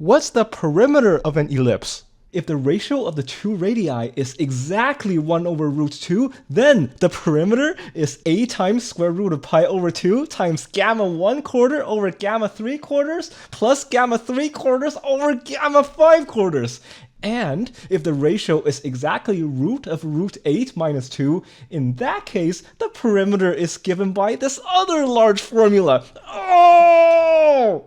What's the perimeter of an ellipse? If the ratio of the two radii is exactly 1 over root 2, then the perimeter is a times square root of pi over 2 times gamma 1/4 over gamma 3/4 plus gamma 3/4 over gamma 5/4. And if the ratio is exactly root of root 8 minus 2, in that case, the perimeter is given by this other large formula. Oh!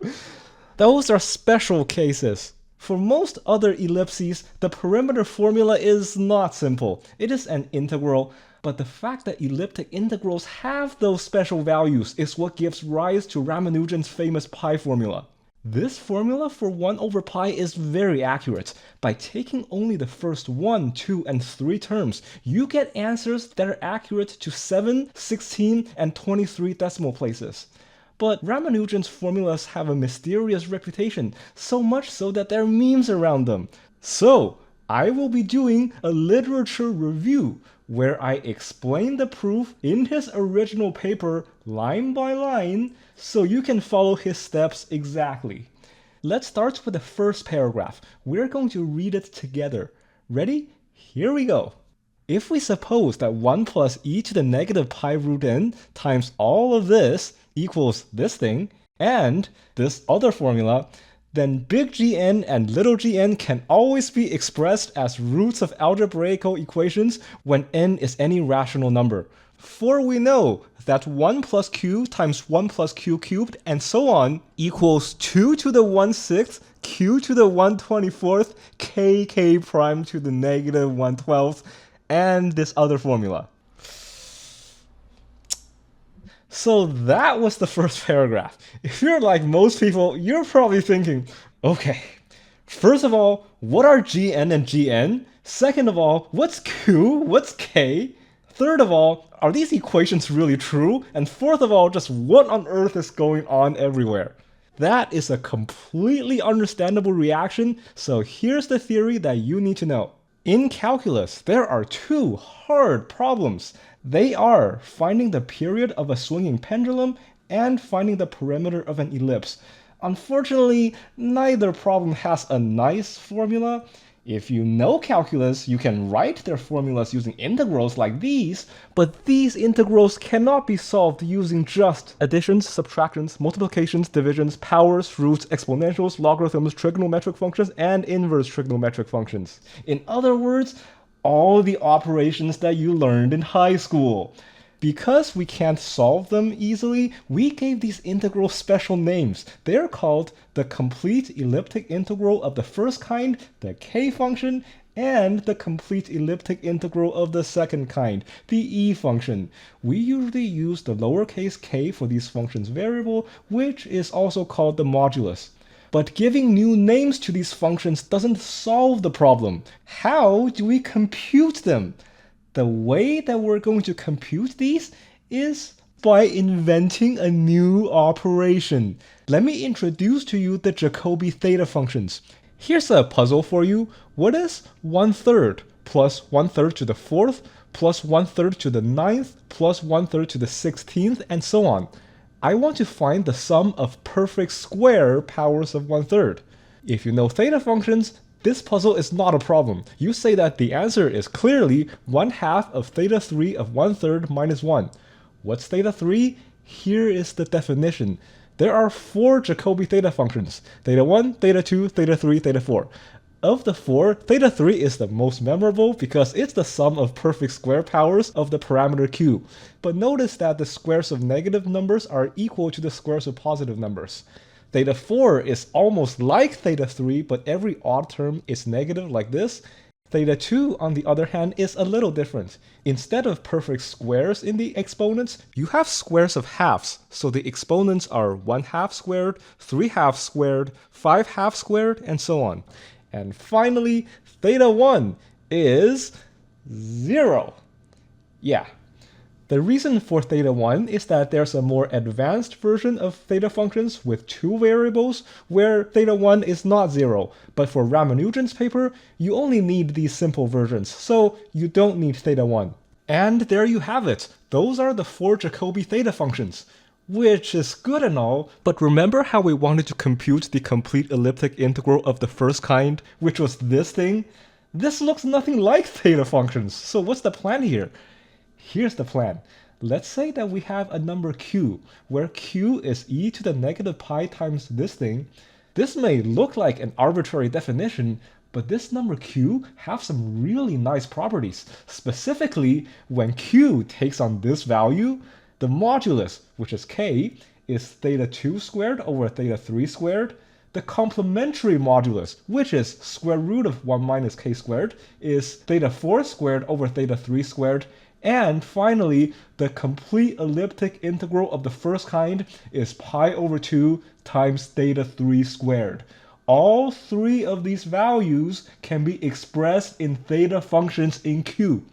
Those are special cases. For most other ellipses, the perimeter formula is not simple. It is an integral, but the fact that elliptic integrals have those special values is what gives rise to Ramanujan's famous pi formula. This formula for 1 over pi is very accurate. By taking only the first 1, 2, and 3 terms, you get answers that are accurate to 7, 16, and 23 decimal places. But Ramanujan's formulas have a mysterious reputation, so much so that there are memes around them. So, I will be doing a literature review where I explain the proof in his original paper line by line so you can follow his steps exactly. Let's start with the first paragraph. We're going to read it together. Ready? Here we go. If we suppose that 1 plus e to the negative pi root n times all of this equals this thing, and this other formula, then big Gn and little gn can always be expressed as roots of algebraical equations when n is any rational number. For we know that 1 plus q times 1 plus q cubed and so on equals 2 to the 1/6 q to the 1/24 k prime to the negative 1/12 and this other formula. So that was the first paragraph. If you're like most people, you're probably thinking, okay, first of all, what are Gn and Gn? Second of all, what's Q? What's K? Third of all, are these equations really true? And fourth of all, just what on earth is going on everywhere? That is a completely understandable reaction, so here's the theory that you need to know. In calculus, there are two hard problems. They are finding the period of a swinging pendulum and finding the perimeter of an ellipse. Unfortunately, neither problem has a nice formula. If you know calculus, you can write their formulas using integrals like these, but these integrals cannot be solved using just additions, subtractions, multiplications, divisions, powers, roots, exponentials, logarithms, trigonometric functions, and inverse trigonometric functions. In other words, all the operations that you learned in high school. Because we can't solve them easily, we gave these integrals special names. They're called the complete elliptic integral of the first kind, the k function, and the complete elliptic integral of the second kind, the e function. We usually use the lowercase k for these functions variable, which is also called the modulus. But giving new names to these functions doesn't solve the problem. How do we compute them? The way that we're going to compute these is by inventing a new operation. Let me introduce to you the Jacobi theta functions. Here's a puzzle for you. What is 1/3 plus 1/3 to the 4th plus 1/3 to the 9th plus 1/3 to the 16th and so on? I want to find the sum of perfect square powers of 1/3. If you know theta functions, this puzzle is not a problem. You say that the answer is clearly 1/2 of theta 3 of 1/3 minus 1. What's theta 3? Here is the definition. There are 4 Jacobi theta functions: theta 1, theta 2, theta 3, theta 4. Of the 4, theta 3 is the most memorable because it's the sum of perfect square powers of the parameter q. But notice that the squares of negative numbers are equal to the squares of positive numbers. Theta 4 is almost like theta 3, but every odd term is negative like this. Theta 2, on the other hand, is a little different. Instead of perfect squares in the exponents, you have squares of halves. So the exponents are 1/2 squared, 3/2 squared, 5/2 squared, and so on. And finally, theta 1 is 0. Yeah. The reason for theta 1 is that there's a more advanced version of theta functions with 2 variables where theta 1 is not 0. But for Ramanujan's paper, you only need these simple versions, so you don't need theta 1. And there you have it. Those are the 4 Jacobi theta functions. which is good and all, but remember how we wanted to compute the complete elliptic integral of the first kind, which was this thing? This looks nothing like theta functions, so what's the plan here? Here's the plan. Let's say that we have a number q, where q is e to the negative pi times this thing. This may look like an arbitrary definition, but this number q has some really nice properties. Specifically, when q takes on this value, the modulus, which is k, is theta 2 squared over theta 3 squared. The complementary modulus, which is square root of 1 minus k squared, is theta 4 squared over theta 3 squared. And finally, the complete elliptic integral of the first kind is pi over 2 times theta 3 squared. All three of these values can be expressed in theta functions in Q.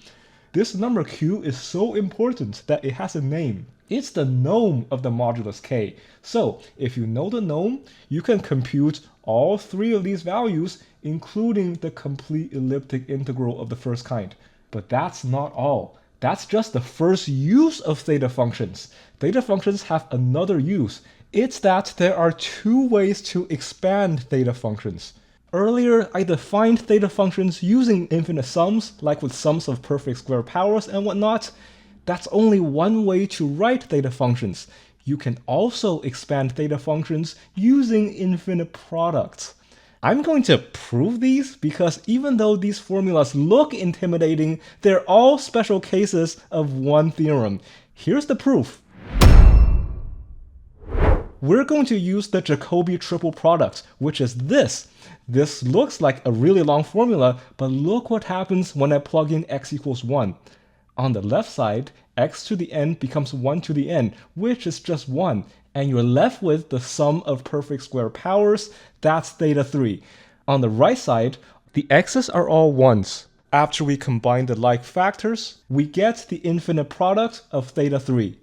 This number Q is so important that it has a name. It's the norm of the modulus K. So if you know the norm, you can compute all three of these values, including the complete elliptic integral of the first kind. But that's not all. That's just the first use of theta functions. Theta functions have another use. It's that there are two ways to expand theta functions. Earlier, I defined theta functions using infinite sums, like with sums of perfect square powers and whatnot. That's only one way to write theta functions. You can also expand theta functions using infinite products. I'm going to prove these because even though these formulas look intimidating, they're all special cases of one theorem. Here's the proof. We're going to use the Jacobi triple product, which is this. This looks like a really long formula, but look what happens when I plug in x equals 1. On the left side, x to the n becomes 1 to the n, which is just 1, and you're left with the sum of perfect square powers, that's theta 3. On the right side, the x's are all 1s. After we combine the like factors, we get the infinite product of theta 3.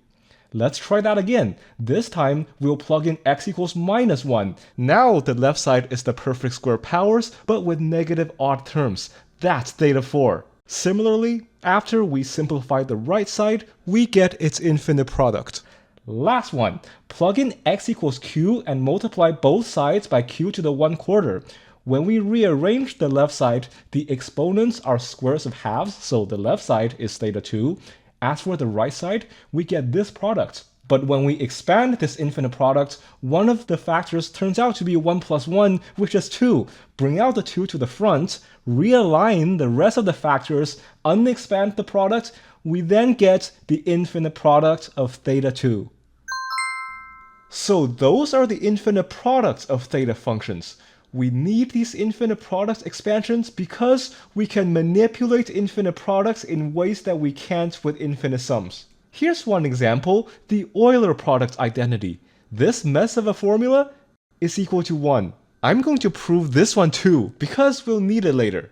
Let's try that again. This time, we'll plug in x equals minus 1. Now the left side is the perfect square powers, but with negative odd terms. That's theta 4. Similarly, after we simplify the right side, we get its infinite product. Last one, plug in x equals q and multiply both sides by q to the 1/4. When we rearrange the left side, the exponents are squares of halves, so the left side is theta 2. As for the right side, we get this product. But when we expand this infinite product, one of the factors turns out to be 1 plus 1, which is 2. Bring out the 2 to the front, realign the rest of the factors, unexpand the product, we then get the infinite product of theta 2. So those are the infinite products of theta functions. We need these infinite products expansions because we can manipulate infinite products in ways that we can't with infinite sums. Here's one example, the Euler product identity. This mess of a formula is equal to 1. I'm going to prove this one too, because we'll need it later.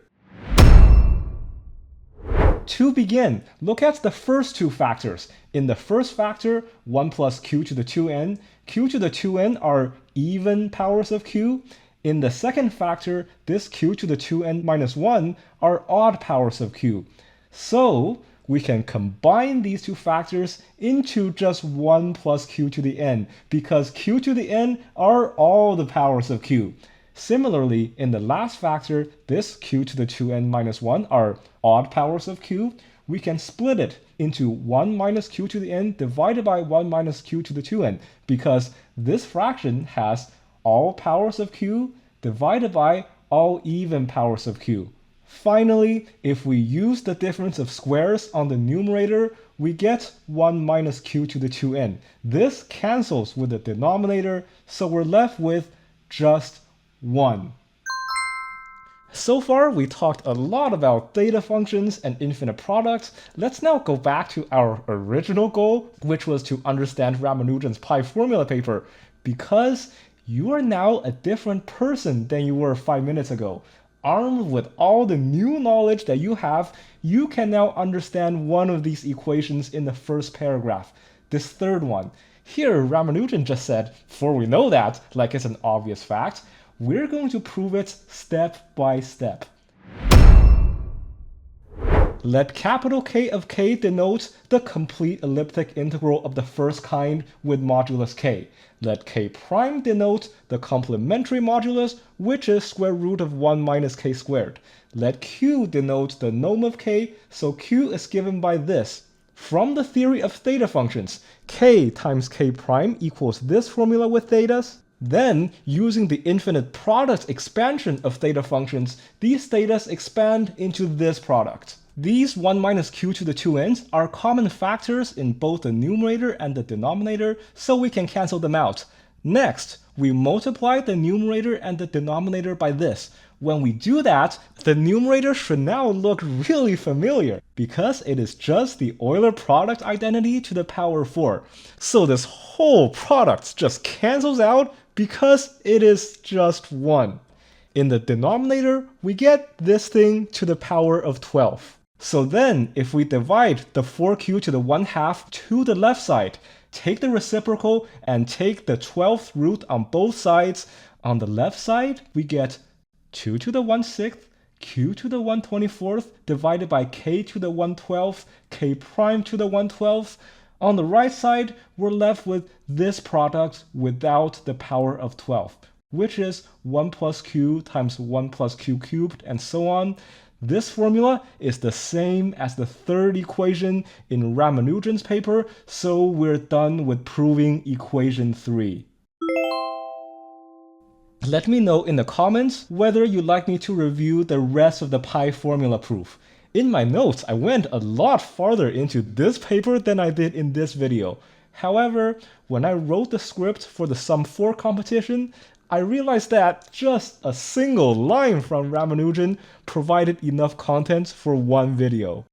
To begin, look at the first two factors. In the first factor, 1 plus q to the 2n, q to the 2n are even powers of q. In the second factor, this q to the 2n minus 1 are odd powers of q. So we can combine these two factors into just 1 plus q to the n, because q to the n are all the powers of q. Similarly, in the last factor, this q to the 2n minus 1 are odd powers of q. We can split it into 1 minus q to the n divided by 1 minus q to the 2n, because this fraction has all powers of q divided by all even powers of q. Finally, if we use the difference of squares on the numerator, we get 1 minus q to the 2n. This cancels with the denominator, so we're left with just 1. So far, we talked a lot about theta functions and infinite products. Let's now go back to our original goal, which was to understand Ramanujan's pi formula paper, because you are now a different person than you were 5 minutes ago. Armed with all the new knowledge that you have, you can now understand one of these equations in the first paragraph, this third one. Here, Ramanujan just said, for we know that, like it's an obvious fact, we're going to prove it step by step. Let capital K of k denote the complete elliptic integral of the first kind with modulus k. Let k prime denote the complementary modulus, which is square root of 1 minus k squared. Let q denote the norm of k, so q is given by this. From the theory of theta functions, k times k prime equals this formula with thetas. Then, using the infinite product expansion of theta functions, these thetas expand into this product. These 1 minus q to the 2n's are common factors in both the numerator and the denominator, so we can cancel them out. Next, we multiply the numerator and the denominator by this. When we do that, the numerator should now look really familiar, because it is just the Euler product identity to the power 4. So this whole product just cancels out because it is just 1. In the denominator, we get this thing to the power of 12. So then, if we divide the 4q to the 1/2 to the left side, take the reciprocal and take the 12th root on both sides, on the left side, we get 2 to the 1/6, q to the 1/24th divided by k to the 1/12th, k prime to the 1/12th. On the right side, we're left with this product without the power of 12, which is 1 plus q times 1 plus q cubed, and so on. This formula is the same as the third equation in Ramanujan's paper, so we're done with proving equation 3. Let me know in the comments whether you'd like me to review the rest of the pi formula proof. In my notes, I went a lot farther into this paper than I did in this video. However, when I wrote the script for the Sum 4 competition, I realized that just a single line from Ramanujan provided enough content for one video.